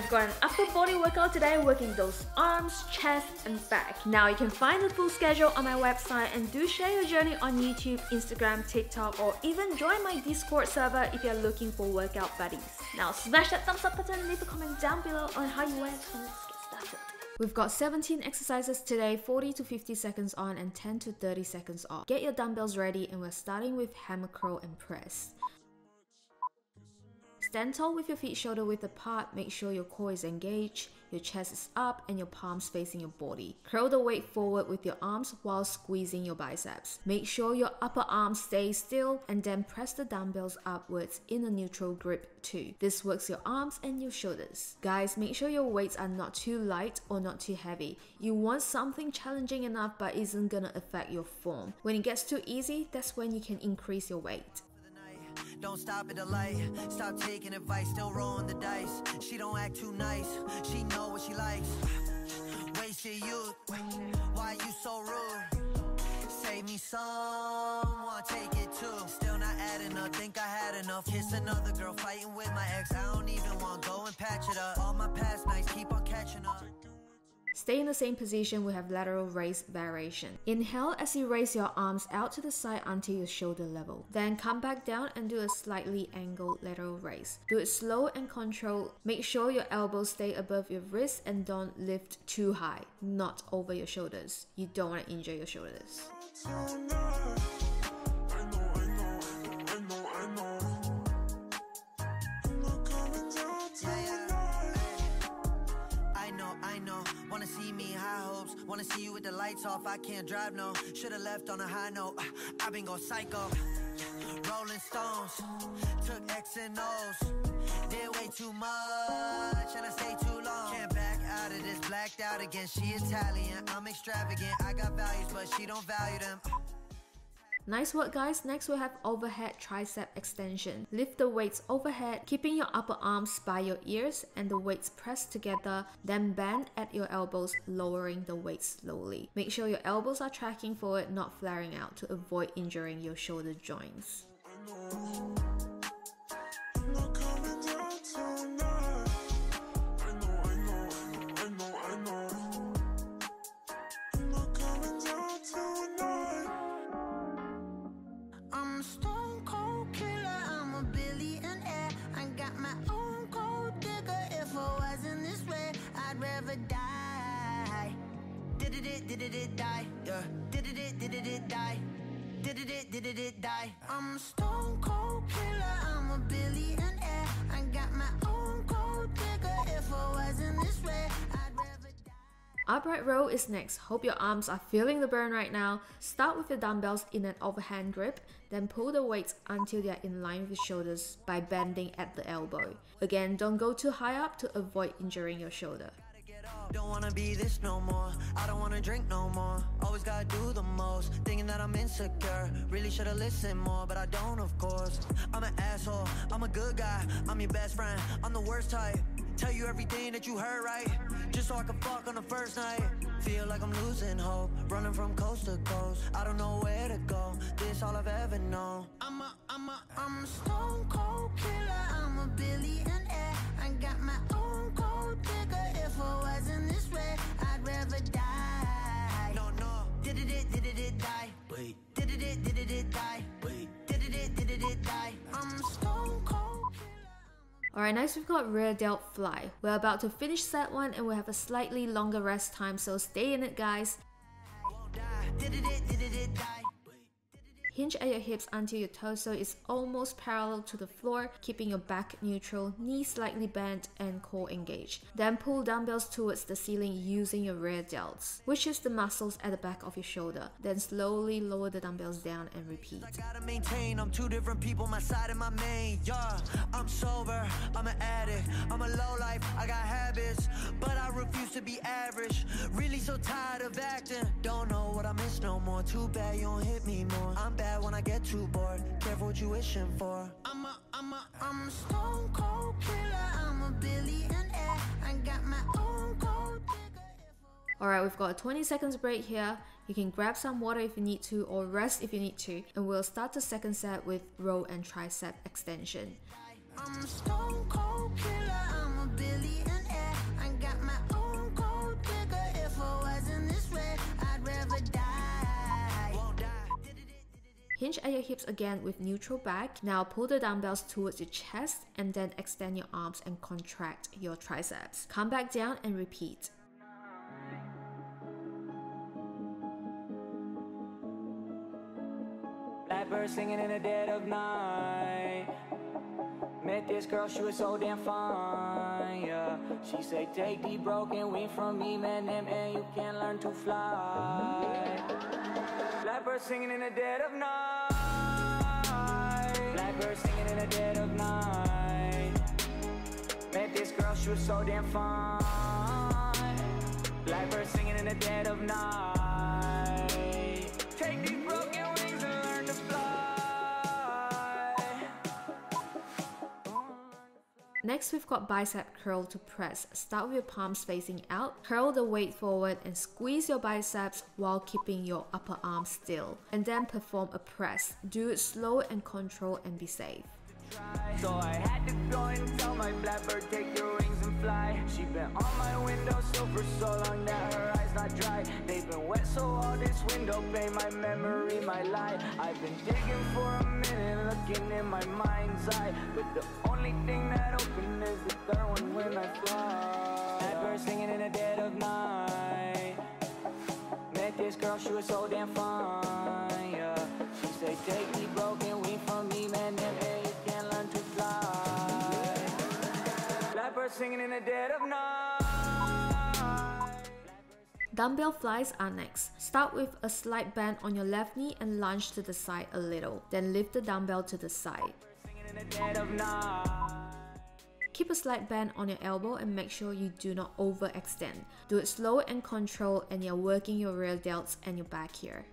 we've got an upper body workout today, working those arms, chest and back. Now you can find the full schedule on my website, and do share your journey on YouTube, Instagram, TikTok, or even join my Discord server if you're looking for workout buddies. Now smash that thumbs up button, leave a comment down below on how you went, and let's get started. We've got 17 exercises today, 40 to 50 seconds on and 10 to 30 seconds off. Get your dumbbells ready, and we're starting with hammer curl and press. Stand tall with your feet shoulder width apart, make sure your core is engaged, your chest is up and your palms facing your body. Curl the weight forward with your arms while squeezing your biceps. Make sure your upper arm stays still and then press the dumbbells upwards in a neutral grip too. This works your arms and your shoulders. Guys, make sure your weights are not too light or not too heavy. You want something challenging enough but isn't gonna affect your form. When it gets too easy, that's when you can increase your weight. Don't stop at the light, stop taking advice, still rolling the dice. She don't act too nice, she know what she likes. Wasted youth, why you so rude? Save me some, wanna take it too. Still not adding up, think I had enough. Kiss another girl, fighting with my ex. I don't even wanna go and patch it up. All my past nights keep on catching up. Stay in the same position, we have lateral raise variation. Inhale as you raise your arms out to the side until your shoulder level. Then come back down and do a slightly angled lateral raise. Do it slow and controlled. Make sure your elbows stay above your wrists and don't lift too high, not over your shoulders. You don't want to injure your shoulders. Wanna see me high hopes, wanna see you with the lights off. I can't drive, no, should've left on a high note. I've been going psycho, Rolling Stones, took X and O's, did way too much and I stayed too long. Can't back out of this, blacked out again. She Italian, I'm extravagant. I got values but she don't value them. Nice work guys. Next we have overhead tricep extension. Lift the weights overhead, keeping your upper arms by your ears and the weights pressed together, then bend at your elbows, lowering the weights slowly. Make sure your elbows are tracking forward, not flaring out, to avoid injuring your shoulder joints. Did it die? I'm a stone cold killer, I'm a billionaire. I got my own gold digger. If I wasn't this way, I'd rather die. Upright row is next. Hope your arms are feeling the burn right now. Start with your dumbbells in an overhand grip, then pull the weights until they are in line with your shoulders by bending at the elbow. Again, don't go too high up to avoid injuring your shoulder. Don't wanna be this no more, I don't wanna drink no more. Always gotta do the most, thinking that I'm insecure. Really should've listened more, but I don't of course. I'm an asshole, I'm a good guy, I'm your best friend, I'm the worst type. Tell you everything that you heard right, just so I can fuck on the first night. Feel like I'm losing hope, running from coast to coast. I don't know where to go, this all I've ever known. I'm a stone cold killer, I'm a billionaire. I got my own gold digger. If I wasn't this way, I'd rather die. No, did it die? Wait, did it die? Wait, did it die? I'm stone cold. Alright, next we've got rear delt fly. We're about to finish set 1 and we'll have a slightly longer rest time, so stay in it guys. Did it die? Hinge at your hips until your torso is almost parallel to the floor, keeping your back neutral, knees slightly bent and core engaged. Then pull dumbbells towards the ceiling using your rear delts, which is the muscles at the back of your shoulder. Then slowly lower the dumbbells down and repeat. I gotta maintain, I'm two different people, my side and my main. Yeah, I'm sober, I'm an addict, I'm a low life, I got habits, but I refuse to be average. Really so tired of acting, don't know what I miss no more. Too bad you don't hit me more. I'm bad when I get too bored. Careful what you wishing for. I'm a stone cold killer. I'm a billionaire. I got my own gold digger. Alright, we've got a 20 seconds break here. You can grab some water if you need to or rest if you need to. And we'll start the second set with row and tricep extension. I'm a stone cold killer. I'm a billionaire. Hinge at your hips again with neutral back. Now pull the dumbbells towards your chest and then extend your arms and contract your triceps. Come back down and repeat. Blackbird singing in the dead of night. Met this girl, she was so damn fine, yeah. She say, take the broken wing from me, man, and you can learn to fly. Blackbird singing in the dead of night. Blackbird singing in the dead of night. Met this girl, she was so damn fine. Blackbird singing in the dead of night. Take these broken wings and learn to fly. Next, we've got bicep curl to press. Start with your palms facing out, curl the weight forward and squeeze your biceps while keeping your upper arm still. And then perform a press. Do it slow and control and be safe. So I had to go and tell my blackbird, take your wings and fly. She been on my windowsill for so long that her eyes not dry. They've been wet, so all this window pane my memory, my life. I've been digging for a minute, looking in my mind's eye, but the only thing that open is the third one when I fly. Blackbird singing in the dead of night. Met this girl, she was so damn fine, yeah. She say, take the broken wing from me, man, and you can learn to fly. Blackbird singing in the dead of night. Dumbbell flies are next. Start with a slight bend on your left knee and lunge to the side a little. Then lift the dumbbell to the side. Keep a slight bend on your elbow and make sure you do not overextend. Do it slow and controlled, and you're working your rear delts and your back here.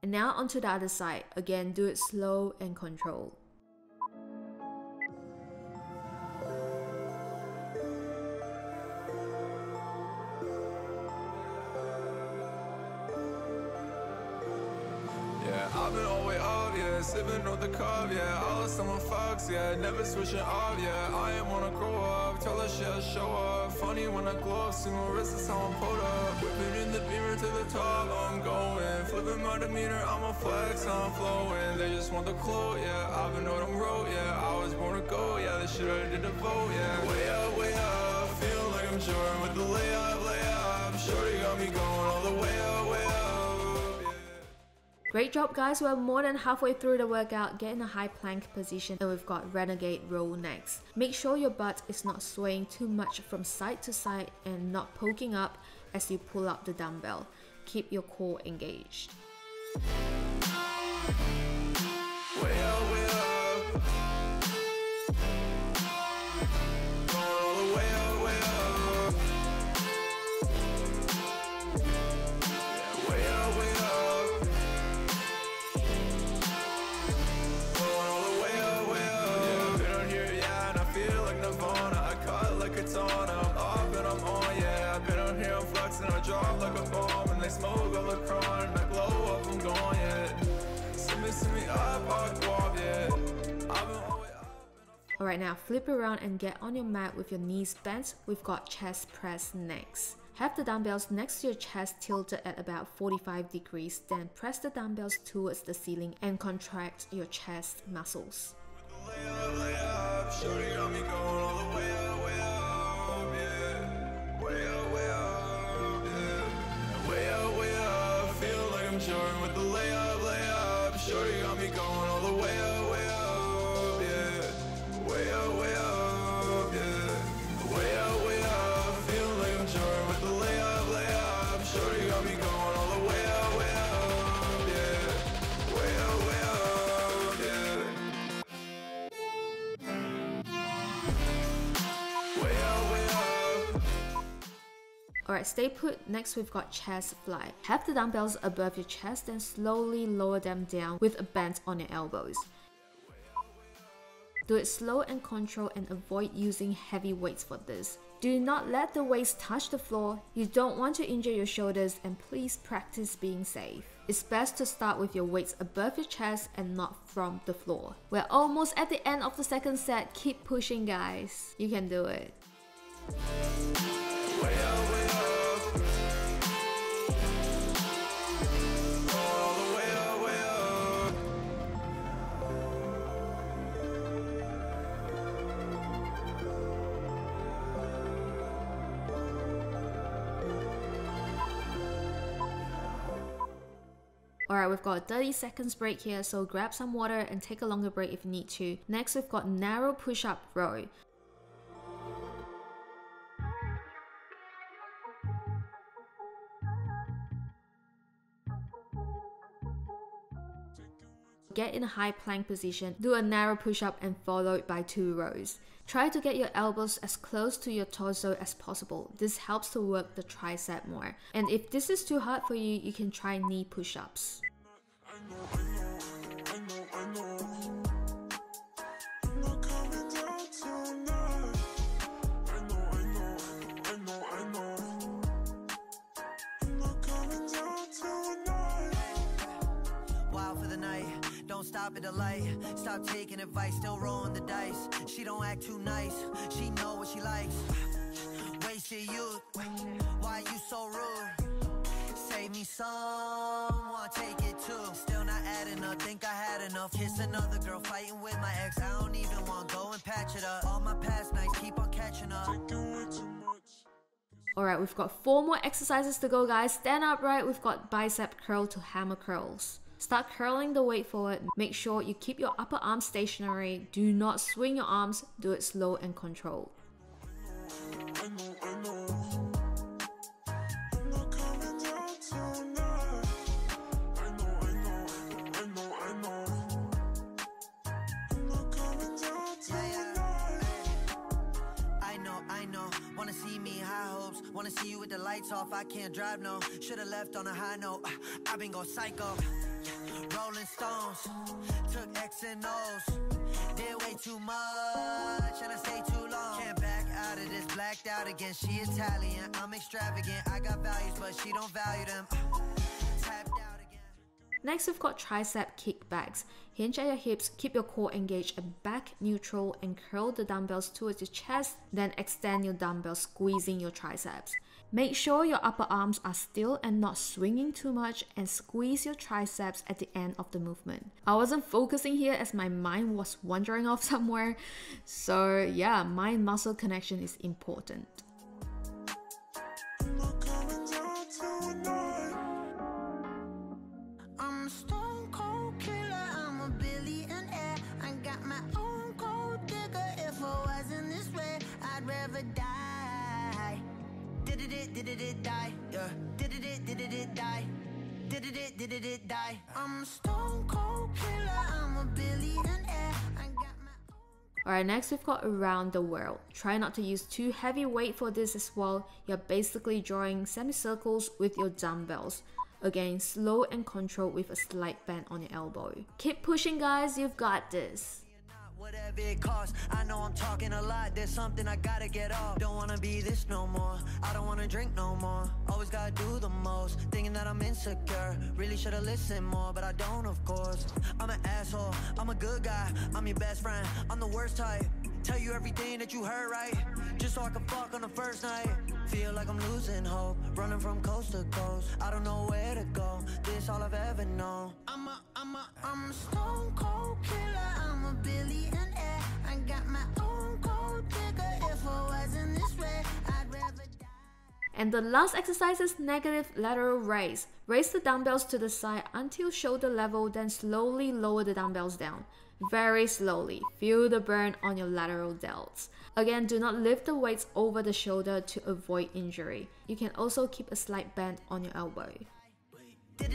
And now onto the other side. Again, do it slow and controlled. Yeah, I've been all the way up, yeah, sipping on the cup, yeah. I lost on my fox, yeah, never switching up, yeah. I ain't wanna grow up, tell her she'll show up. Funny when I glow up, see my wrist is how I'm pulled up. Whipping in the beamer to the top, I'm going. Flipping my demeanor, I'm a flex, I'm flowing. They just want the clue, yeah. I've been on them road, yeah. I was born to go, yeah. They should've did the vote, yeah. Way up, feel like I'm Jordan with the layup. Shorty got me going all the way up, Great job guys, we're more than halfway through the workout. Get in a high plank position and we've got renegade row next. Make sure your butt is not swaying too much from side to side and not poking up as you pull up the dumbbell. Keep your core engaged. Way up. Alright, now flip around and get on your mat with your knees bent. We've got chest press next. Have the dumbbells next to your chest tilted at about 45 degrees, then press the dumbbells towards the ceiling and contract your chest muscles. Alright, stay put. Next we've got chest fly. Have the dumbbells above your chest and slowly lower them down with a bend on your elbows. Do it slow and controlled and avoid using heavy weights for this. Do not let the weights touch the floor. You don't want to injure your shoulders, and please practice being safe. It's best to start with your weights above your chest and not from the floor. We're almost at the end of the second set. Keep pushing, guys. You can do it. Way up, way up. All the way up, way up. Alright, we've got a 30 seconds break here, so grab some water and take a longer break if you need to. Next, we've got narrow push-up row. Get in a high plank position, do a narrow push-up and followed by 2 rows. Try to get your elbows as close to your torso as possible. This helps to work the tricep more. And if this is too hard for you, you can try knee push-ups. Stop at the light, stop taking advice, still rolling the dice. She don't act too nice, she know what she likes. Wasted youth, why you so rude? Save me some, wanna take it too. Still not adding up, think I had enough. Kiss another girl, fighting with my ex. I don't even want to go and patch it up. All my past nights keep on catching up. Alright, we've got 4 more exercises to go, guys. Stand upright, we've got bicep curl to hammer curls. Start curling the weight forward. Make sure you keep your upper arm stationary. Do not swing your arms. Do it slow and controlled. I know. Wanna see me high hopes. Wanna see you with the lights off. I can't drive, no. Should've left on a high note. I've been going psycho. Rolling Stones, took X and O's, did way too much and I stayed too long. Can't back out of this, blacked out again. She Italian, I'm extravagant. I got values, but she don't value them. Tapped out again. Next, we've got tricep kickbacks. Hinge at your hips, keep your core engaged and back neutral, and curl the dumbbells towards your chest. Then extend your dumbbells, squeezing your triceps. Make sure your upper arms are still and not swinging too much, and squeeze your triceps at the end of the movement. I wasn't focusing here as my mind was wandering off somewhere. So yeah, mind-muscle connection is important. I'm a stone cold killer, I'm a billionaire. I got my own gold digger. If I wasn't this way, I'd rather die. Did it die? Yeah. Did it die? Did it die? I'm a stone cold killer, I'm a billionaire. I got my own. Alright, next we've got around the world. Try not to use too heavy weight for this as well. You're basically drawing semicircles with your dumbbells. Again, slow and controlled with a slight bend on your elbow. Keep pushing, guys, you've got this. Whatever it costs, I know I'm talking a lot. There's something I gotta get off. Don't wanna be this no more. I don't wanna drink no more. Always gotta do the most. Thinking that I'm insecure. Really should've listened more, but I don't, of course. I'm an asshole. I'm a good guy. I'm your best friend. I'm the worst type. Tell you everything that you heard, right? Just so I can fuck on the first night. Feel like I'm losing hope. Running from coast to coast. I don't know where to go. This all I've ever known. I'm a stone cold killer. I'm a billionaire. I got my own gold digger. If I wasn't this way, I'd rather die. And the last exercise is negative lateral raise. Raise the dumbbells to the side until shoulder level, then slowly lower the dumbbells down. Very slowly. Feel the burn on your lateral delts. Again, do not lift the weights over the shoulder to avoid injury. You can also keep a slight bend on your elbow. Did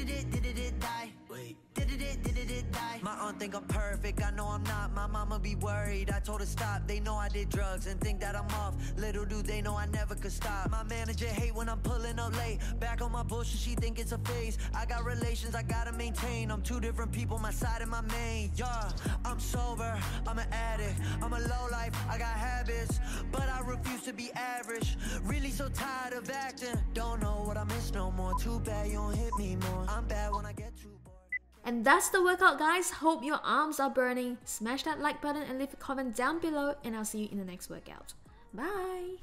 it die? Wait. Did it die? My aunt think I'm perfect, I know I'm not. My mama be worried, I told her stop. They know I did drugs and think that I'm off. Little do they know I never could stop. My manager hate when I'm pulling up late. Back on my bullshit, she think it's a phase. I got relations I gotta maintain. I'm two different people, my side and my main. Yeah, I'm sober, I'm an addict, I'm a low life, I got habits, but I refuse to be average. Really so tired of acting, don't know what I miss no more. Too bad you don't hit me more. I'm bad when I get too bored. And that's the workout, guys. Hope your arms are burning. Smash that like button and leave a comment down below, and I'll see you in the next workout. Bye!